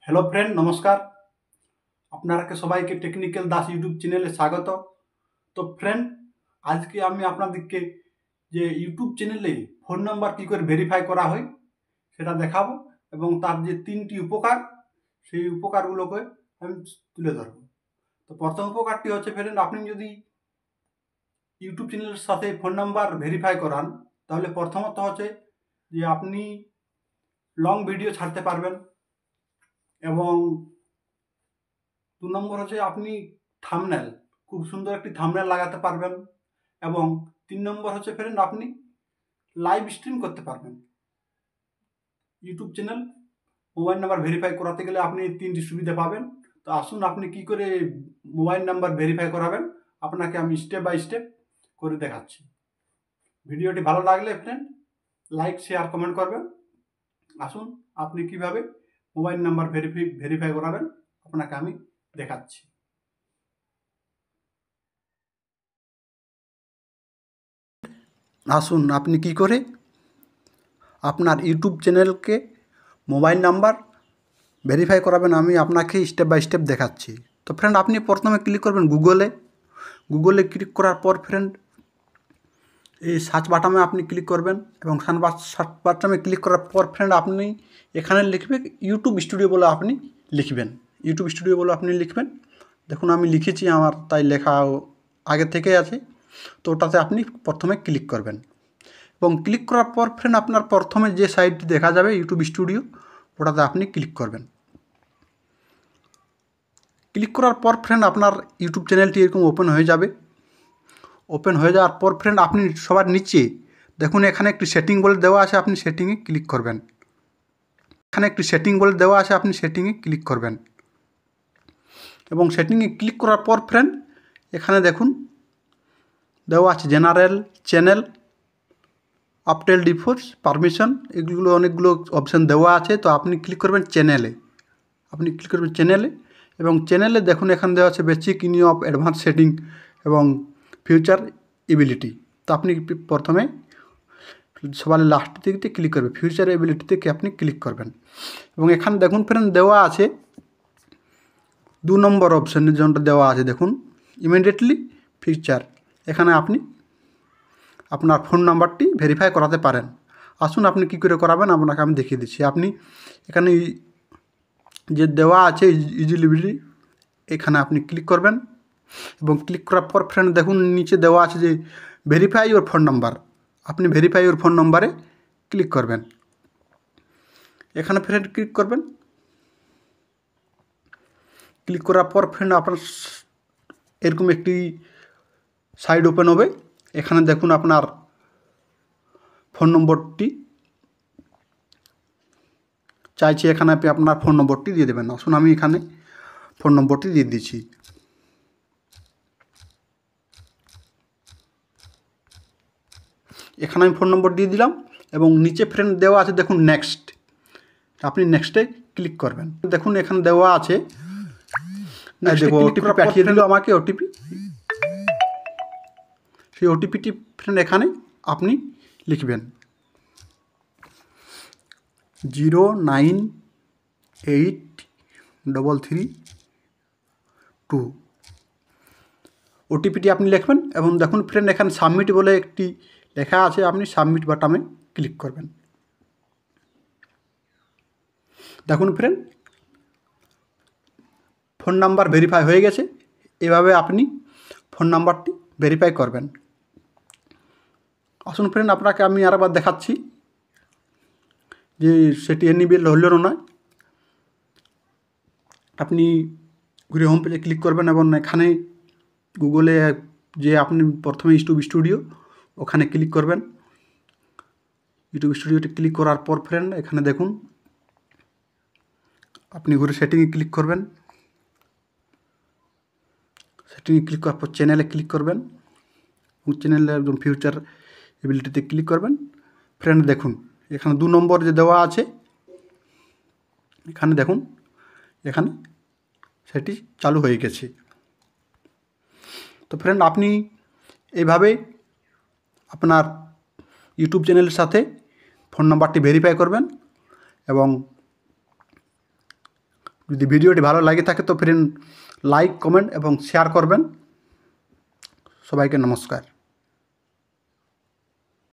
Hello friend, নমস্কার। আপনাকে সবাইকে টেকনিক্যাল দাস ইউটিউব চ্যানেলে স্বাগত। তো ফ্রেন্ড, আজকে আমি আপনাদেরকে যে ইউটিউব চ্যানেলে ফোন নাম্বার কী করে ভেরিফাই করা হয় সেটা দেখাবো, এবং তার যে 3টি উপকার, সেই উপকারগুলোকে আমি তুলে ধরবো। তো প্রথম উপকারটি হচ্ছে ফ্রেন্ড, আপনি যদি ইউটিউব চ্যানেলের সাথে ফোন নাম্বার ভেরিফাই করান, তাহলে প্রথমত হচ্ছে যে আপনি লং ভিডিও ছাড়তে পারবেন, এবং 2 নম্বর হচ্ছে আপনি থাম্বনেল, খুব সুন্দর একটি থাম্বনেল লাগাতে পারবেন, এবং 3 নম্বর হচ্ছে ফ্রেন্ড, আপনি লাইভ স্ট্রিম করতে পারবেন। YouTube channel mobile number verify করাতে গেলে আপনি 3টি সুবিধা পাবেন। তো আসুন, আপনি কি করে মোবাইল নাম্বার ভেরিফাই করাবেন আপনাকে আমি স্টেপ বাই স্টেপ করে দেখাচ্ছি। ভিডিওটি ভালো লাগলে ফ্রেন্ড লাইক, শেয়ার, কমেন্ট করবেন। আসুন, আপনি কিভাবে মোবাইল নাম্বার ভেরিফাই করাবেন আপনাকে আমি দেখাচ্ছি। আসুন, আপনি কি করে আপনার ইউটিউব চ্যানেলকে মোবাইল নাম্বার ভেরিফাই করাবেন আমি আপনাকে স্টেপ বাই স্টেপ দেখাচ্ছি। তো ফ্রেন্ড, আপনি প্রথমে ক্লিক করবেন গুগলে ক্লিক করার পর ফ্রেন্ড এই সার্চ বাটনে আপনি ক্লিক করবেন, এবং সার্চ বাটনে ক্লিক করার পর ফ্রেন্ড আপনি এখানে লিখবেন ইউটিউব স্টুডিও বলে আপনি লিখবেন। ইউটিউব স্টুডিও বলে আপনি লিখবেন। দেখুন, আমি লিখেছি, আমার তাই লেখা আগে থেকেই আছে। তো ওটাতে আপনি প্রথমে ক্লিক করবেন, এবং ক্লিক করার পর ফ্রেন্ড আপনার প্রথমে যে সাইটটি দেখা যাবে ইউটিউব স্টুডিও, ওটাতে আপনি ক্লিক করবেন। ক্লিক করার পর ফ্রেন্ড আপনার ইউটিউব চ্যানেলটি এরকম ওপেন হয়ে যাবে। ওপেন হয়ে যাওয়ার পর ফ্রেন্ড আপনি সবার নিচে দেখুন এখানে একটি সেটিং বলে দেওয়া আছে, আপনি সেটিংয়ে ক্লিক করবেন। এখানে একটি সেটিং বলে দেওয়া আছে, আপনি সেটিংয়ে ক্লিক করবেন, এবং সেটিংয়ে ক্লিক করার পর ফ্রেন্ড এখানে দেখুন দেওয়া আছে জেনারেল, চ্যানেল, আপটেল, ডিফল্ট, পারমিশন, এগুলো অনেকগুলো অপশান দেওয়া আছে। তো আপনি ক্লিক করবেন চ্যানেলে, এবং চ্যানেলে দেখুন এখানে দেওয়া আছে বেসিক, ইনি অফ, অ্যাডভান্স সেটিং এবং ফিউচার এবিলিটি। তো আপনি প্রথমে সবার লাস্ট দিকে ক্লিক করবেন, ফিউচার এবিলিটিতে আপনি ক্লিক করবেন, এবং এখানে দেখুন ফ্রেন্ড দেওয়া আছে 2 নম্বর অপশানের জন্য দেওয়া আছে দেখুন ইমিডিয়েটলি ফিউচার। এখানে আপনি আপনার ফোন নাম্বারটি ভেরিফাই করাতে পারেন। আসুন, আপনি কী করে করাবেন আপনাকে আমি দেখিয়ে দিচ্ছি। আপনি এখানে যে দেওয়া আছে ইজিলিবিলিটি, এখানে আপনি ক্লিক করবেন, এবং ক্লিক করার পর ফ্রেন্ড দেখুন নিচে দেওয়া আছে যে ভেরিফাই ইউর ফোন নাম্বার। আপনি ভেরিফাই ইউর ফোন নাম্বারে ক্লিক করবেন। এখানে ফ্রেন্ড ক্লিক করবেন। ক্লিক করার পর ফ্রেন্ড আপনার এরকম একটি সাইট ওপেন হবে। এখানে দেখুন আপনার ফোন নম্বরটি চাইছি, এখানে আপনি আপনার ফোন নম্বরটি দিয়ে দেবেন। আসুন, আমি এখানে ফোন নম্বরটি দিয়ে দিচ্ছি। এখানে আমি ফোন নম্বর দিয়ে দিলাম, এবং নিচে ফ্রেন্ড দেওয়া আছে দেখুন নেক্সট। আপনি নেক্সটে ক্লিক করবেন। দেখুন এখানে দেওয়া আছে, দেখো ওটিপি পাঠিয়ে দিল আমাকে, ওটিপি। সেই ওটিপিটি ফ্রেন্ড এখানে আপনি লিখবেন 0983332। ওটিপিটি আপনি লিখবেন, এবং দেখুন ফ্রেন্ড এখানে সাবমিট বলে একটি লেখা আছে, আপনি সাবমিট বাটনে ক্লিক করবেন। দেখুন ফ্রেন্ড ফোন নাম্বার ভেরিফাই হয়ে গেছে। এভাবে আপনি ফোন নাম্বারটি ভেরিফাই করবেন। আসুন ফ্রেন্ড, আপনাকে আমি আরেকবার দেখাচ্ছি যে সেটি এনেবল হলো না। আপনি ঘুরে হোম পেজে ক্লিক করবেন, এবং এখানে গুগলে যে আপনি প্রথমে ইউটিউব স্টুডিও ওখানে ক্লিক করবেন। ইউটিউব স্টুডিওতে ক্লিক করার পর ফ্রেন্ড এখানে দেখুন আপনি ঘুরে সেটিংয়ে ক্লিক করবেন। সেটিংয়ে ক্লিক করার পর চ্যানেলে ক্লিক করবেন, এবং চ্যানেলে একদম ফিউচার এবিলিটিতে ক্লিক করবেন। ফ্রেন্ড দেখুন এখানে 2 নম্বর যে দেওয়া আছে, এখানে দেখুন এখানে সেটি চালু হয়ে গেছে। তো ফ্রেন্ড আপনি এইভাবে আপনার ইউটিউব চ্যানেলের সাথে ফোন নাম্বারটি ভেরিফাই করবেন, এবং যদি ভিডিওটি ভালো লাগে থাকে তো ফ্রেন্ড লাইক কমেন্ট এবং শেয়ার করবেন। সবাইকে নমস্কার।